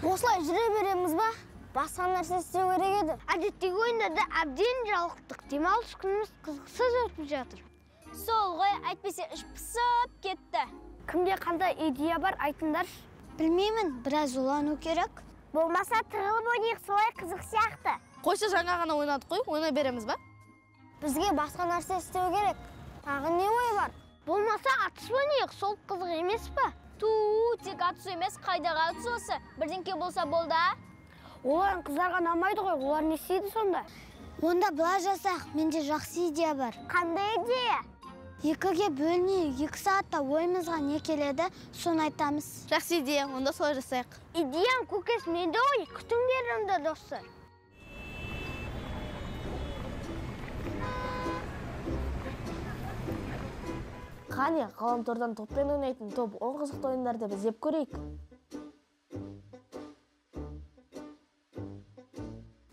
Осылай жүре береміз ба? Басқа нәрсе істеу керек еді. Әдеттегі ойындарда әбден жалықтық. Демалыс күніміз қызықсыз өтіп жатыр. Сол ғой, әйтпесе іш пысып кетті. Кімде қандай идея бар, айтыңдаршы. Білмеймін, біраз ойлану керек. Болмаса тығылып ойнайық, солай қызық сияқты. Қойшы, жаңа ғана ойнадық қой, ойнай береміз ба? Бізге басқа нәрсе істеу керек. Тағы не ой бар? Болмаса атыс ойнайық, сол қызық емес па? Тек атысу емес, қайдағы атысу осы. Бірдеңке болса болды. Оларын қыздарға ұнамайды ғой, олар не істейді сонда? Онда былай жасақ, менде жақсы идея бар. Қандай идея? Екіге бөлінейік, 2 сағатта ойымызға не келеді, соны айтамыз. Жақсы идея, онда солай жасайық. Идеям көкес менде ғой, күтіңдер онда достар. Қане, ғаламтордан топпен ойнайтын топ 10 қызықты ойындарды біз іздеп көрейік.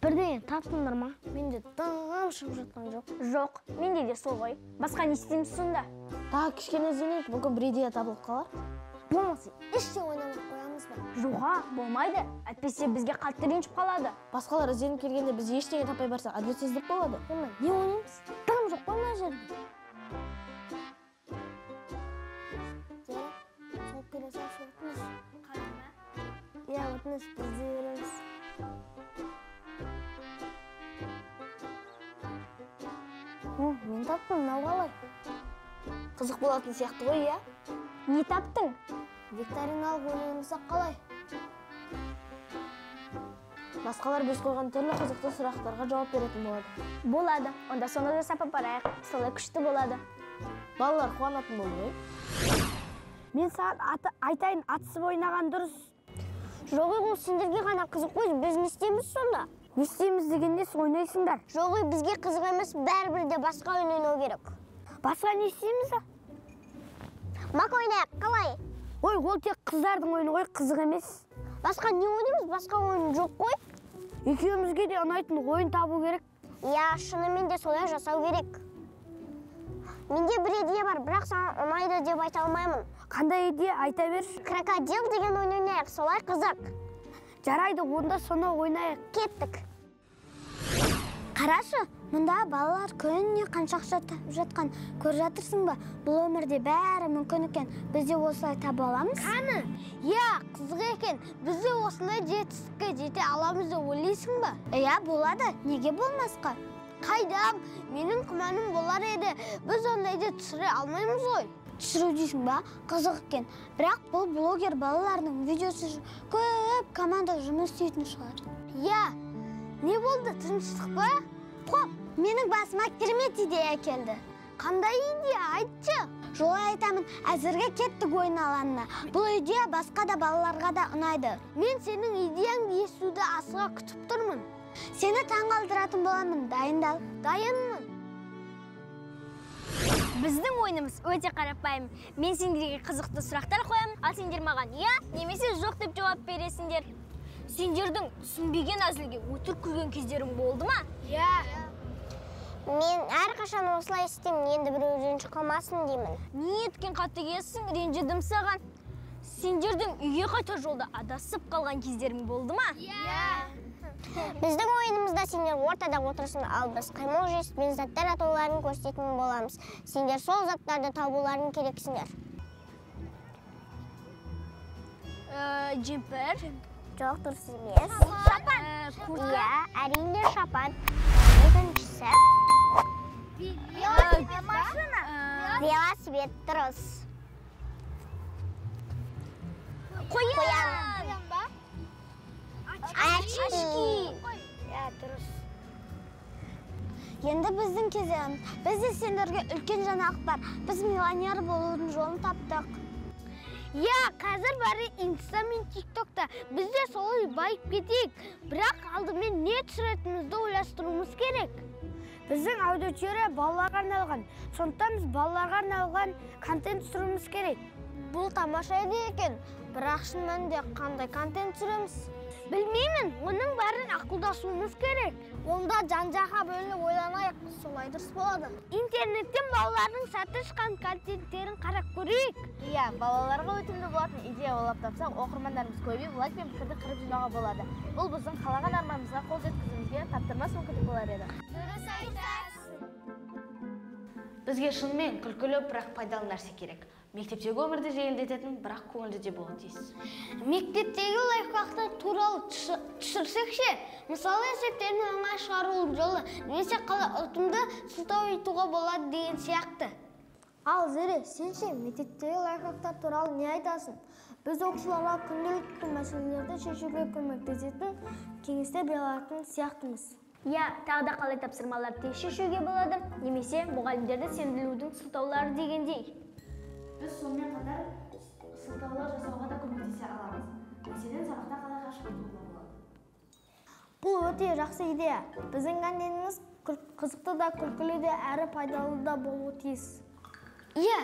Бірдеңе таптыңдар ма? Менде тым шығып жатқан жоқ. Жоқ, менде де сол ғой. Басқа не істейміз сонда? Тағы кішкене ізденейік, мүмкін бір идея табылып қалар. Болмаса, іште ойнамақ қоямыз ба? Жоға, болмайды. Әйтпесе бізге қатты ренжіп қалады. Басқалар ізденіп келгенде біз ештеңе таппай барсақ, әділетсіздік болады. Онда не ойнаймыз? Тым жоқ қой мына жерде. Сол келе салшы өтініш. Иә, өтініш, біз де береміз. Мен таптым, мынау қалай? Қызық болатын сияқты ғой, иә? Не таптың? Викториналық ойнаймызақ қалай? Басқалар біз қойған түрлі қызықты сұрақтарға жауап беретін болады. Болады. Онда соны да сапап барайық. Солай күшті болады. Балалар қуанатын болды ғой. Мен саған айтайын, атысып ойнаған дұрыс. Жоғы, ол сендерге ғана қызық қой, біз не істейміз сонда? Не істейміз дегенде ойнайсыңдар. Жоғы, бізге қызық емес, бәрібір де басқа ойын ойнау керек. Басқа не істейміз? Мак ойнайық, қалай? Ой, ол тек қыздардың ойыны ғой, қызық емес. Басқа не ойнаймыз? Басқа ойын жоқ қой. Екеумізге де ұнайтын ойын табу керек. Иә, шынымен де солай жасау керек. Менде бір идея бар, бірақ саған ұнайды деп айта алмаймын. Қандай идея, айта берші. Крокодил деген ойын ойнайық, солай қызық. Жарайды, онда соны ойнайық. Кеттік. Қарашы, мұнда балалар күніне қанша ақша жатқан көріп жатырсың ба? Бұл өмірде бәрі мүмкін екен. Біз де осылай таба аламыз? Қаны? Иә, қызық екен. Біз де осылай жетістікке жете аламыз деп ойлайсың ба? Иә, болады. Неге болмасқа? Қайдам, менің күмәнім болар еді. Біз ондайды түсіре алмаймыз ғой. Түсіру дейсің ба? Қызық екен. Бірақ бұл блогер балалардың видеосы көп команда жұмыс істейтін шығар. Иә, не болды, тыныштық па? Хоп, менің басыма керемет идея келді. Қандай идея, айтшы? Жолай айтамын, әзірге кеттік ойын алаңына. Бұл идея басқа да балаларға да ұнайды. Мен сенің идеяңды естуді асыға күтіп тұрмын. Сені таңғалдыратын боламын, дайындал. Дайынмын. Біздің ойынымыз өте қарапайым. Мен сендерге қызықты сұрақтар қоямын, ал сендер маған иә, немесе жоқ деп жауап бересіңдер. Сендердің түсінбеген әзілге өтірік күлген кездерің болды ма? Иә. Мен әрқашан осылай істеймін, енді біреу ренжіп қалмасын деймін. Не еткен қатыгезсің, ренжідім саған. Сендердің үйге қайтар жолда адасып қалған кездерің болды ма? Иә. Біздің ойынымызда сендер ортада отырсын, ал біз қаймол жеспен заттар атауларын көрсететін боламыз. Сендер сол заттарды табуларын керексіңдер. Джемпер. Жоқ, дұрыс емес. Шапан. Иә, әрине шапан. Екіншісі. Машина. Велосипед, дұрыс. Қоян. Очки. Иә, дұрыс. Енді біздің кезегіміз. Бізде сендерге үлкен жаңалық бар. Біз миллионер болудың жолын таптық. Иә, қазір бәрі Инста мен ТикТокта. Біз де солай байып кетейік. Бірақ алдымен не түсіретінімізді ойластыруымыз керек. Біздің аудитория балаларға арналған. Сондықтан біз балаларға арналған контент түсіруіміз керек. Бұл тамаша идея екен. Бірақ шын мәнінде қандай контент түсіреміз? Білмеймін, оның бәрін ақылдасуымыз керек. Онда жан-жаққа бөлініп ойланайық, солай дұрыс болады. Интернеттен балалардың сәтті шыққан контенттерін қарап көрейік. Иә, балаларға өтімді болатын идея ойлап тапсақ, оқырмандарымыз көбейіп, лайк пен пікірді қырып жинауға болады. Бұл біздің қалаған арманымызға қол жеткізуімізге таптырмас мүмкіндік болар еді. Дұрыс айтасың. Бізге шынымен күлкілі, бірақ пайдалы нәрсе керек. Мектептегі өмірді жеңілдететін, бірақ көңілді де болуы тиіс. Мектептегі лайфхактар туралы түсірсек ше, мысалы есептердің оңай шығару жолы, немесе қалай ұтымды сылтау етуге болады деген сияқты. Ал Зере, сен ше мектептегі лайфхактар туралы не айтасың? Біз оқушыларға күнделікті мәселелерді шешуге көмектесетін кеңестер бере алатын сияқтымыз. Иә, тағы да қалай тапсырмаларды тез шешуге болады, немесе мұғалімдерді сенделудің сылтаулары дегендей. Біз сонымен қатар сылтаулар жасауға да көмектесе аламыз. Мәселен, сабақта қалай қашықтық болады. Бұл өте жақсы идея. Біздің контентіміз қызықты да, күлкілі де, әрі пайдалы да болуы тиіс. Иә,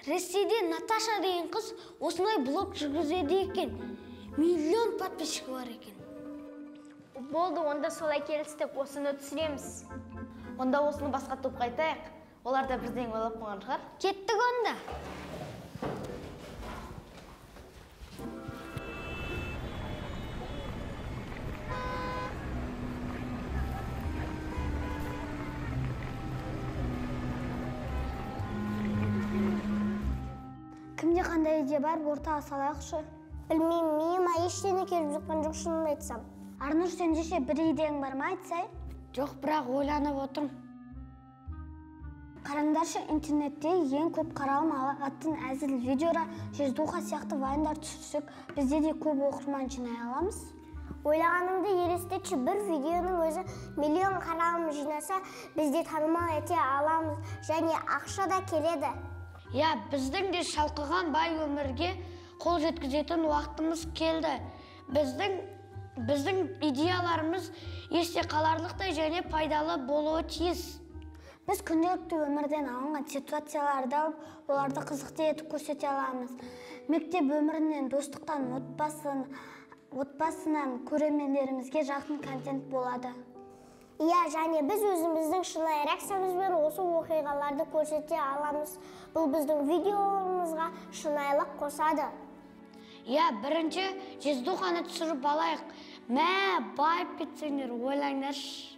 Ресейде Наташа деген қыз осындай блог жүргізеді екен. Миллион подписчигі бар екен. Болды, онда солай келістік, осыны түсіреміз. Онда осыны басқа топқа айтайық. Олар да бізден ойлап қойған шығар. Кеттік онда. Кімде қандай идея бар, ортаға салайықшы? Білмеймін, миыма ештеңе келіп жатқан жоқ, шынымды айтсам. Арнұр, сенде ше бір идеяң бар ма, айтсай? Жоқ, бірақ ойланып отырмын. Қараңдаршы, интернетте ең көп қаралым алатын әзіл видеора, жездуха сияқты вайндар түсірсек, бізде де көп оқырман жинай аламыз. Ойлағанымды елестетші, бір видеоның өзі миллион қаралым жинаса, бізде танымал ете аламыз, және ақша да келеді. Я, біздің де шалқыған бай өмірге қол жеткізетін уақытымыз келді. Біздің идеяларымыз есте қаларлықтай және пайдалы болуы тиіс. Біз күнделікті өмірден алынған ситуацияларды оларды қызықты етіп көрсете аламыз. Мектеп өмірінен, достықтан, отбасынан көрермендерімізге жақын контент болады. Иә, және біз өзіміздің шынайы реакциямызбен осы оқиғаларды көрсете аламыз. Бұл біздің видеомызға шынайылық қосады. Иә, бірінші жездуханы түсіріп алайық. Мә, байып кетсеңдер, ойлаңдаршы.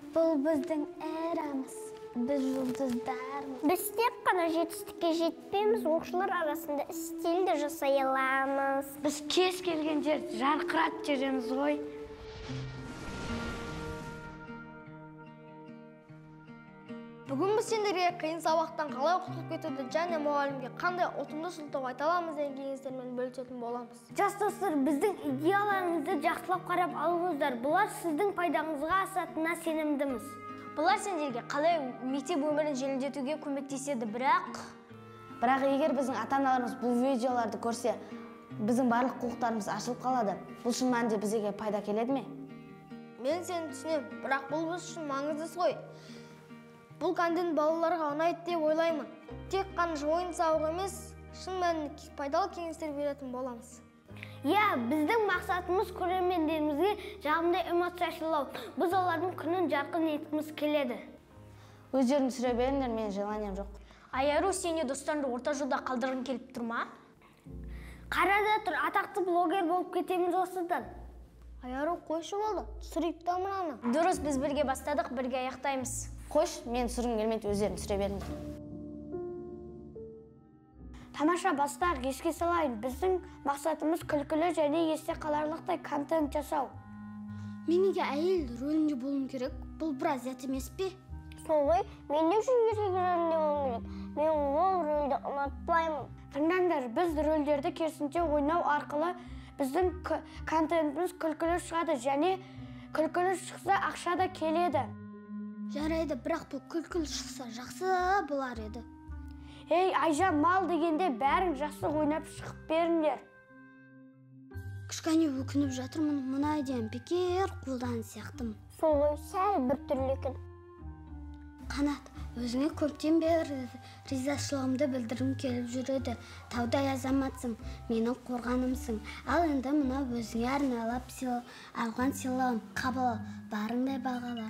Бұл біздің эрамыз. Біз жұлдыздармыз. Біз тек қана жетістікке жетпейміз, оқушылар арасында стиль де жасай аламыз. Біз кез келген жер жарқырат жеріміз ғой. Бүгін біз сендерге қиын сабақтан қалай құтылып кетуді және мұғалімге қандай ұтымды сылтау айта аламыз деген кеңестермен бөлісетін боламыз. Жас достар, біздің идеяларымызды жақсылап қарап алыңыздар. Бұлар сіздің пайдаңызға асатынына сенімдіміз. Бұлар сендерге қалай мектеп өмірін жеңілдетуге көмектеседі, Бірақ егер біздің ата-аналарымыз бұл видеоларды көрсе, біздің барлық құқықтарымыз ашылып қалады. Бұл шын мәнінде бізге пайда келеді ме? Мен сені түсінемін, бірақ бұл біз үшін маңызды ғой. Бұл контент балаларға ұнайды деп ойлаймын. Тек қана ойын сауық емес, шын мәнінде пайдалы кеңестер беретін боламыз. Иә, біздің мақсатымыз көрермендерімізге жағымды эмоция сыйлау. Біз олардың күнін жарқын еткіміз келеді. Өздерің түсіре беріңдер, менің желанием жоқ. Айару, сені достарыңды орта жолда қалдырғың келіп тұр ма? Қарада тұр, атақты блогер болып кетеміз осыдан. Айару, қойшы болды, түсірейік та мынаны. Дұрыс, біз бірге бастадық, бірге аяқтаймыз. Қош, мен түсіргім келмейді, өздерің түсіре беріңдер. Тамаша, бастайық, еске салайын. Біздің мақсатымыз күлкілі және есте қаларлықтай контент жасау. Мен неге әйел рөлінде болуым керек? Бұл біраз зәт емес пе? Солай, мен не үшін еркек рөлінде болуым керек? Мен ол рөлді ұнатпаймын. Тыңдаңдар, біз рөлдерді керісінше ойнау арқылы біздің контентіміз күлкілі шығады және күлкілі шықса ақша да келеді. Жарайды, бірақ бұл күлкілі шықса жақсы болар еді. Ей, Айжан, мал дегенде бәрін жақсы ойнап шығып беріңдер. Кішкене өкініп жатырмын, мына идеям бекер қолдан сияқтым. Сол ғой, сәл бір түрлі екен. Қанат, өзіңе көптен бері ризашылығымды білдіргім келіп жүреді. Таудай азаматсың, менің қорғанымсың. Ал енді мына өзіңе арналап алған сыйлығым қабыл, барыңдай бағала.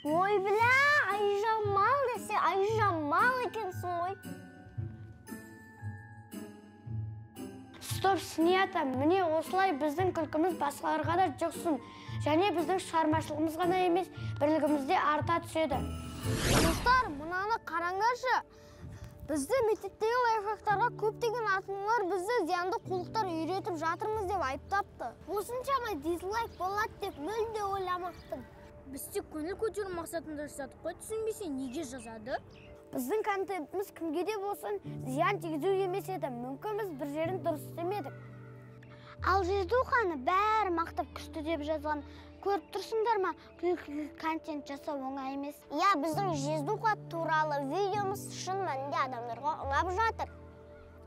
Ой, біля, Айжан мал десе, Айжан мал екенсің ғой. Стоп, Снията, міне осылай біздің күлкіміз басқаларға да жұқсын. Және біздің шығармашылығымыз ғана емес, бірлігімізде арта түседі. Достар, мынаны қараңдаршы. Бізді мектептегі лайфхактарға көптеген ата-аналар бізді зиянды қулықтар үйретіп жатырмыз деп айыптапты. Осыншама дизлайк болады деп мүлде ойламаппын. Біз тек көңіл көтеру мақсатында жасадық қой, түсінбесе неге жазады? Біздің контентіміз кімге де болсын зиян тигізу емес еді. Мүмкін біз бір жерін дұрыс істемедік. Ал Жездуханы бәрі мақтап күшті деп жазған. Көріп тұрсыңдар ма? Күлкілі контент жасау оңай емес. Иә, біздің Жездуха туралы видеомыз шын мәнінде адамдарға ұнап жатыр.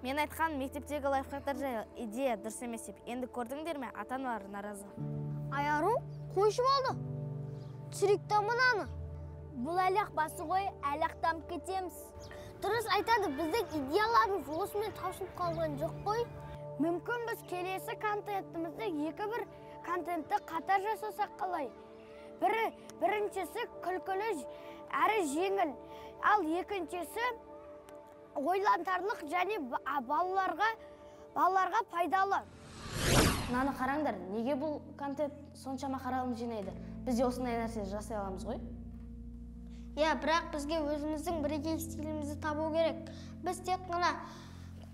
Мен айтқан мектептегі лайфхактар жайлы идея дұрыс емес деп енді көрдіңдер ме? Ата-аналар наразы. Айару, қойшы болды. Түсіректі мынаны. Бұл әлек басы ғой, әлектам кетеміз. Дұрыс айтады, біздің идеяларымыз осымен таусылып қалған жоқ қой. Мүмкін біз келесі контентімізді екі-бір контентті қатар жасасақ қалай. Біріншісі күлкілі әрі жеңіл, ал екіншісі ойлантарлық және балаларға пайдалы. Мынаны қараңдар, неге бұл контент соншама қаралым жинайды? Біз де осындай нәрсе жасай аламыз ғой? Иә, бірақ бізге өзіміздің бірегей стилімізді табу керек. Біз тек қана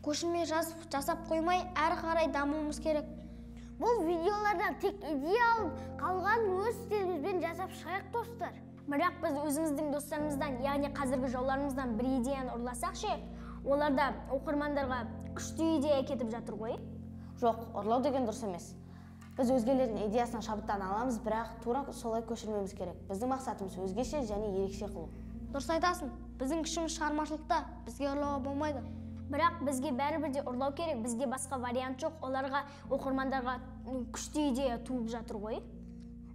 көшірме жасап қоймай, әрі қарай дамуымыз керек. Бұл видеолардан тек идея алып, қалған өз стилімізбен жасап шығайық, достар. Бірақ біз өзіміздің достарымыздан, яғни қазіргі жауларымыздан бір идеяны ұрласақ ше, оларда оқырмандарға күшті идея кетіп жатыр ғой. Жоқ, ұрлау деген дұрыс емес. Біз өзгелердің идеясынан шабыттан аламыз, бірақ тура солай көшірмеміз керек. Біздің мақсатымыз өзгеше және ерекше қылу. Дұрыс айтасың. Біздің күшіміз шығармашылықта, бізге ұрлауға болмайды. Бірақ бізге бәрібір де ұрлау керек, бізге басқа вариант жоқ. Оларға, оқырмандарға күшті идея туып жатыр ғой.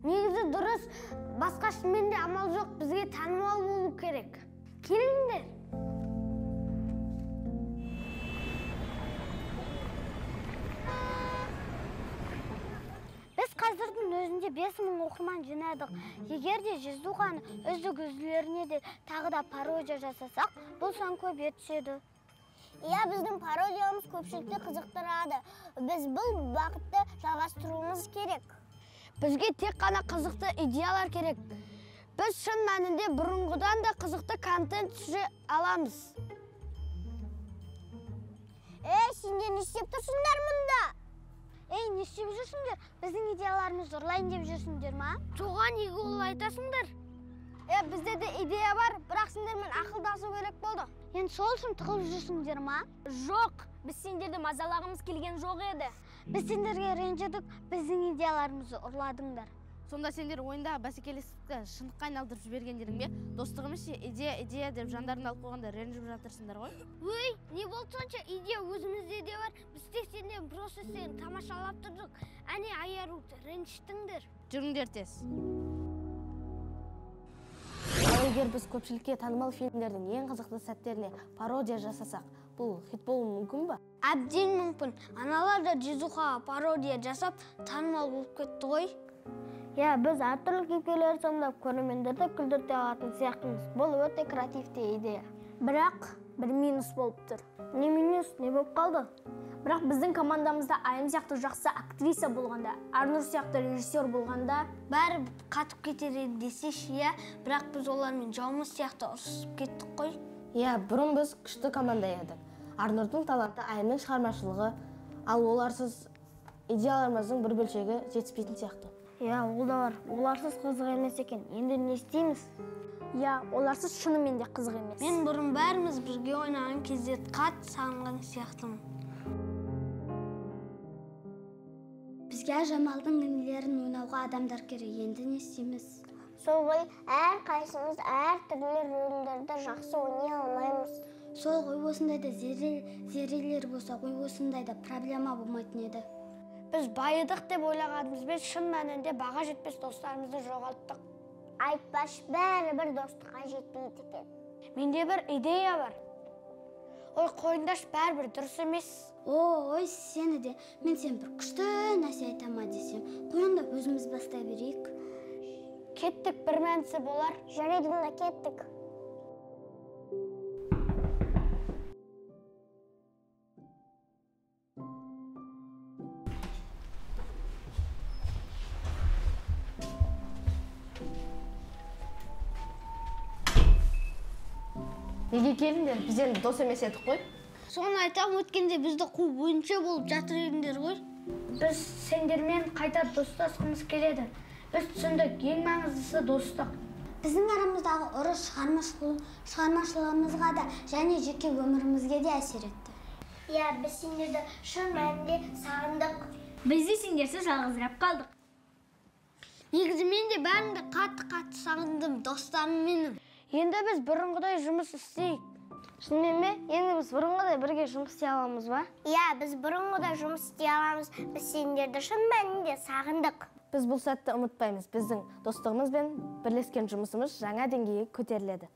Негізі дұрыс, басқа шынымен де амал жоқ, бізге танымал болу керек. Келіңдер. Біз қазірдің өзінде 5000 оқырман жинадық. Егер де Жездуханы үздік-үзділеріне де тағы да пародия жасасақ, бұл сан көбейе түседі. Иә, біздің пародиямыз көпшілікті қызықтырады. Біз бұл бағытты жалғастыруымыз керек. Бізге тек қана қызықты идеялар керек. Біз шын мәнінде бұрынғыдан да қызықты контент түсіре аламыз. Сендер не істеп тұрсыңдар мұнда? Не істеп жүрсіңдер? Біздің идеяларымызды ұрлайын деп жүрсіңдер ма? Соған неге олай айтасыңдар? Бізде де идея бар, бірақ сендермен ақылдасу керек болды. Енді сол үшін тығылып жүрсіңдер ма? Жоқ, біз сендерді мазалағымыз келген жоқ еді. Біз сендерге ренжідік, біздің идеяларымызды ұрладыңдар. Сонда сендер ойында бәсекелестікті шындыққа айналдырып жібергендерің бе? Достығымыз ше, идея деп жандарыңды алып қойғанда ренжіп жатырсыңдар ғой? Өй, не болды сонша? Идея өзімізде де бар. Біз тек сенден процесстерін тамашалап тұрдық. Әне Айару, ренжіштіңдер. Жүріңдер тез. Ал егер біз көпшілікке танымал фильмдердің ең қызықты сәттеріне пародия жасасақ, бұл хит болуы мүмкін ба? Әбден мүмкін. Аналар да Жездухаға пародия жасап, танымал болып кетті ғой. Иә, біз әртүрлі кейіпкерлер сомдап көрермендерді күлдірте алатын сияқтымыз. Бұл өте креативті идея. Бірақ бір минус болып тұр. Не минус, не болып қалды? Бірақ біздің командамызда Айым сияқты жақсы актриса болғанда, Арнұр сияқты режиссер болғанда, бәрі қатып кетер еді десеші, иә, бірақ біз олармен жауымыз сияқты ұрсысып кеттік қой. Иә, бұрын біз күшті команда едік. Арнұрдың таланты, Айымның шығармашылығы, ал оларсыз идеяларымыздың бір бөлшегі жетіспейтін сияқты. Иә, ол да бар. Оларсыз қызық емес екен. Енді не істейміз? Иә, оларсыз шынымен де қызық емес. Мен бұрын бәріміз бірге ойнаған кезде қатты сағынған сияқтымын. Бізге Жамалдың інілерін ойнауға адамдар керек. Енді не істейміз? Сол ғой, әр қайсымыз әр түрлі рөлдерді жақсы ойнай алмаймыз. Сол ғой, осындайда зерелер болса ғой, осындайда проблема болмайтын еді. Біз байыдық деп ойлағанымызбен шын мәнінде баға жетпес достарымызды жоғалттық. Айтпаш, бәрібір достыққа жетпейді екен. Менде бір идея бар. Ой, қойындаш, бәрібір дұрыс емес. Ой, сені де, мен сен бір күшті нәрсе айтама десем, қойында өзіміз бастай берейік. Кеттік, бір мәнісі болар. Жарайды, да кеттік. Неге келіңдер? Біз енді дос емес едік қой. Соны айтам, өткенде бізді қу бойынша болып жатыр едіңдер ғой. Біз сендермен қайта достасқымыз келеді. Біз түсіндік, ең маңыздысы достық. Біздің арамыздағы ұрыс шығармашылығымызға да және жеке өмірімізге де әсер етті. Иә, біз сендерді шын мәнінде сағындық. Біз де сендерсіз жалғызырап қалдық. Негізі мен де бәріңді қатты сағындым, достарым менің. Енді біз бұрынғыдай жұмыс істейік. Шынымен бе? Енді біз бұрынғыдай бірге жұмыс істей аламыз ба? Иә, біз бұрынғыдай жұмыс істей аламыз. Біз сендерді шын мәнінде сағындық. Біз бұл сәтті ұмытпаймыз. Біздің достығымыз бен бірлескен жұмысымыз жаңа деңгейге көтеріледі.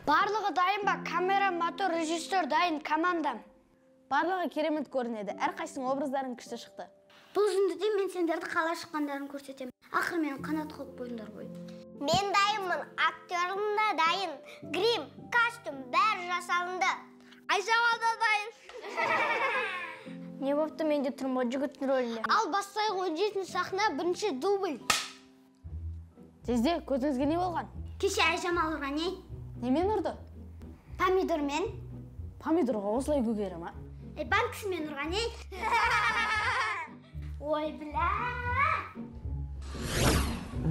Барлығы дайын ба? Камера, мотор, режиссер дайын, командам. Барлығы керемет көрінеді. Әрқайсының образдарың күшті шықты. Бұл жүндіде мен сендерді қалай шыққандарын көрсетемін. Ақыр мен қанат қылып қойыңдар ғой. Мен дайынмын, актерім да дайын. Грим, костюм, бәрі жасалынды. Айшаға да дайын. Не бопты, мен де тұрмын жігіттің рөлінде. Ал бастайық, 17 сахна, бірінші дубль. Жезде, көзіңізге не болған? Кеше Айжамал ұрған ей? Немен ұрды? Помидормен. Помидорға осылай көгері ма? Банкісімен ұрған ей? Ой, біля!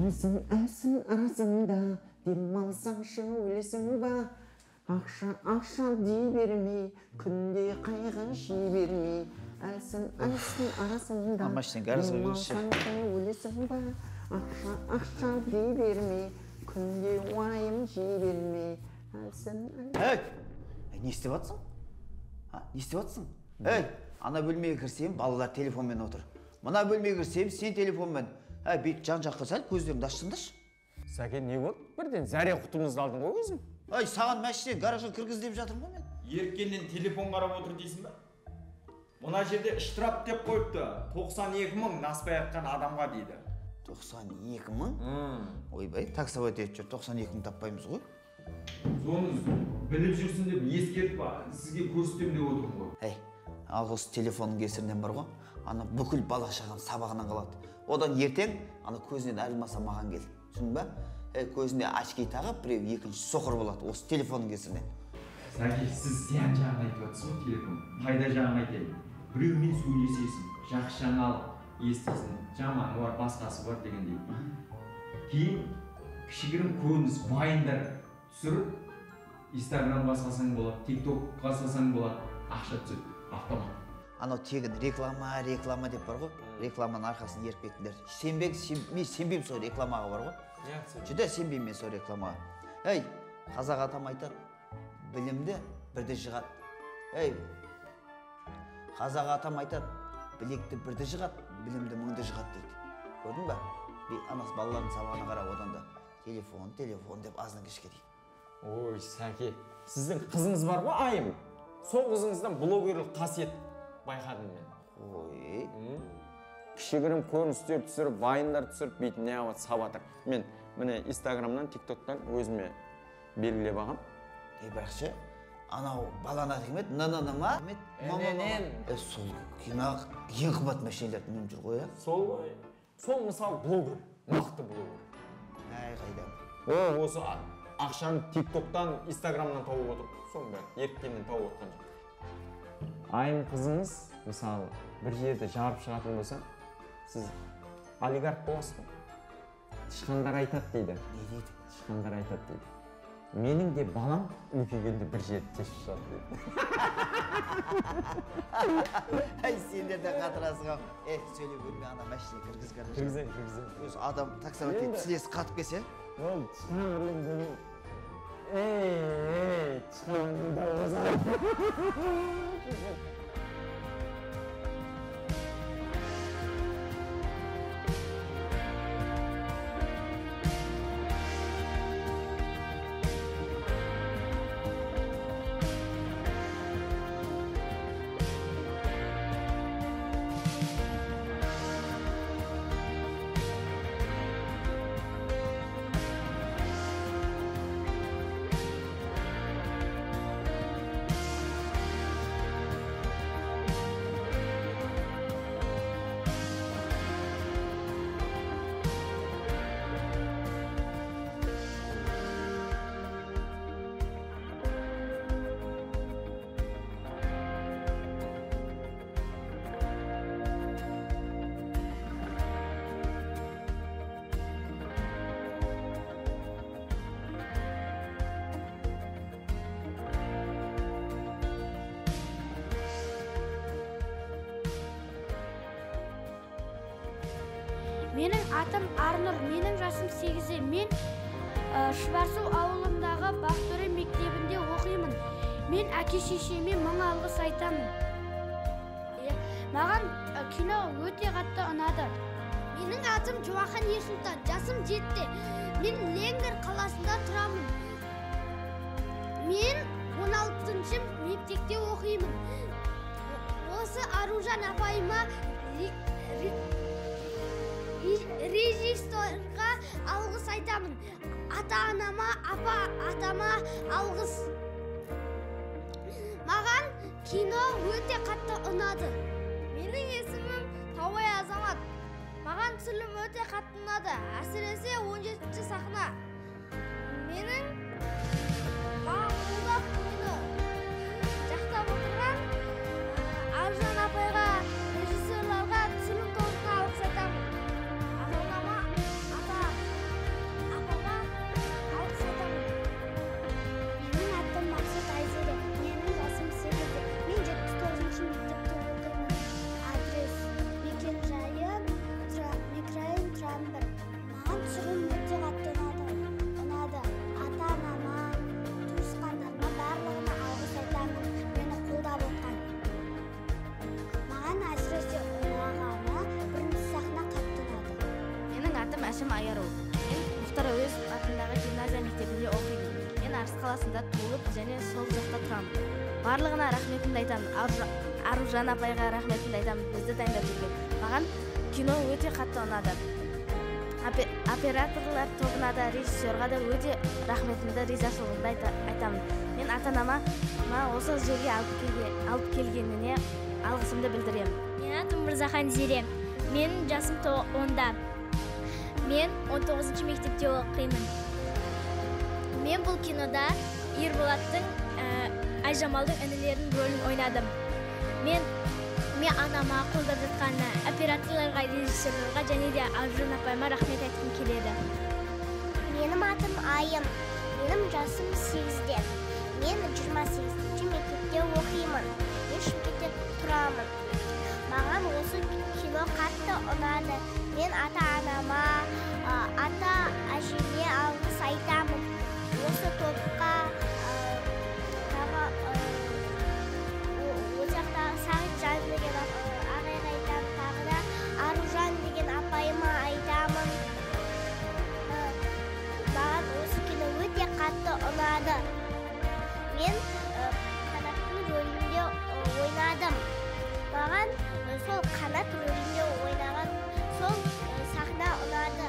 Арсын арасында демалсаңшы өлесің ба? Ақша дей бермей, күнде қайғы жей бермей. Арсын арасында демалсаңшы өлесің ба? Ақша дей бермей, күнде уайым жей бермей. Әй, не істеп атсың? Не істеп атсың? Әй, ана бөлмеге кірсем, балалар телефонмен отыр. Мына бөлмеге кірсем, сен телефонмен. Бет жан-жаққа сәл көздеріңді ашсыңдаршы. Сәкен, не болды? Бірден зәре құтымызды алдың ғой өзің? Ай, саған мәшінен гаражға кіргіз деп жатырмын ғой мен. Еркеннен телефон қарап отыр дейсің ба? Мына жерде штраф деп қойыпты. 92 мың наспай атқан адамға дейді. 92 мың? Ойбай, таксовать етіп жүр, 92 мың таппаймыз ғой. Соны біліп жүрсін деп ескертіп сізге көрсетем деп отырмын ғой. Әй, ал осы телефонның кесірінен бар ғой, ана бүкіл бала шағам сабағынан қалады. Одан ертең ана көзінен айырылмаса маған кел. Түсіндің ба? Көзіне очки тағып, біреу екінші соқыр болады осы телефонның кесірінен. Сәке, сіз зиян жағын айтып отырсыз ғой телефон. Пайда жағын айтайын. Біреумен сөйлесесің, жақсы жаңалық естисің, жаманы бар, басқасы бар дегендей. Кейін кішігірім көрініс вайндар түсіріп, Instagram басқасаң болады, TikTok басқасаң болады, ақша түседі, автомат. Анау тегін реклама деп бар ғой, рекламаның арқасын еріп кеттіңдер. Сенбеймін сол рекламаға бар ғой. Жүдә сенбеймін мен сол рекламаға. Әй, қазақ атам айтады, білімді бірді жығады. Әй, қазақ атам айтады, білекті бірді жығады, білімді мыңды жығады дейді. Көрдің ба? Анасы балалардың сабағына қарап, одан да телефон деп аздан кешке дейді. Ой, Сәке, сіздің қызыңыз бар ғой, Айым. Сол қызыңыздан блогерлік қасиет байқадым мен. Ой. Кішігірім көріністер түсіріп, вайндар түсіріп, бейтін не ават сабатыр. Мен міне Инстаграмнан, ТикТоктан өзіме белгілеп ағам. Бірақ ше, анау баланы аты кім еді? Н-н-н ма? Н-н-н. Сол кинақ ең қымбат мәшинелерді мініп жүр ғой, Сол ғой. Сол мысалы блогер, мықты блогер. Әй, қайдам. Осы ақшаны ТикТоктан, Инстаграмнан тауып отыр. Соның бәрі еріккеннен тауып отқан жоқ. Айым қызыңыз, мысалы, бір жерді жарып шығатын болса, сіз олигарх боласыз ғой. Тышқандар айтады дейді. Не дейді? Тышқандар айтады дейді. менің де балам үлкейгенде бір жерді тесіп шығады дейді. Ай, сендер де қатырасың ау. Сөйлей көрме, ана машина кіргізген. Өзі адам таксометр етіп сілесі қатып келсе. Ол шығарылым шығарылымда озар. Менің атым Арнұр, менің жасым 8-де. Мен Шұбарсу ауылындағы Бақтөре мектебінде оқимын. Мен әке-шешеме мың алғыс айтамын. Маған кино өте қатты ұнады. Менің атым Жуахан Есұлтан, жасым 7-де. Мен Ленгер қаласында тұрамын. Мен 16-шы мектепте оқимын. Осы Аружан апайыма режиссерға алғыс айтамын. Ата-анама, атама алғыс. Маған кино өте қатты ұнады. Менің есімім Тауай Азамат. Маған түсірілім өте қатты ұнады. Әсіресе 17-ші сахна. Маған қолдап мені жақтап отырған Аружан апайға, режиссерларға, түсірілім тобына алғыс айтамын. Әшім Айару. Мен Мұхтар Әуезов атындағы гимназия мектебінде оқимын. Мен Арыс қаласында туылып және сол жақта тұрамын. Барлығына рахметімді айтамын. Аружан апайға рахметімді айтамын. Бізді дайындап жүрген. Маған кино өте қатты ұнады. Операторлар тобына да, режиссерға да өте рахметімді, ризашылығымды айтамын. Мен ата-анама осы жерге алып келгеніне алғысымды білдіремін. Мен атым Мырзахан Зере. Мен жасым 10-да. Мен 19-шы мектепте оқимын. Мен бұл кинода Ерболаттың Айжамалдың інілерінің рөлін ойнадым. Мен анама қолдап жатқанына, операторларға, режиссерларға және де Аружан апайыма рахмет айтқым келеді. Менің атым Айым. Менің жасым 8-де. Мен 28-ші мектепте оқимын. Мен Шымкентте тұрамын. Маған осы кино қатты ұнады. Мен ата-анама, ата-әжеме алғыс айтамын. Осы топқа Ошақтағы Сағитжан деген ағайға айтамын. Тағы да Аружан деген апайыма айтамын. Маған осы кино өте қатты ұнады. Мен Қанаттың рөлінде ойнадым. Маған сол Қанат рөлінде ойнаған сол сахна ұнады.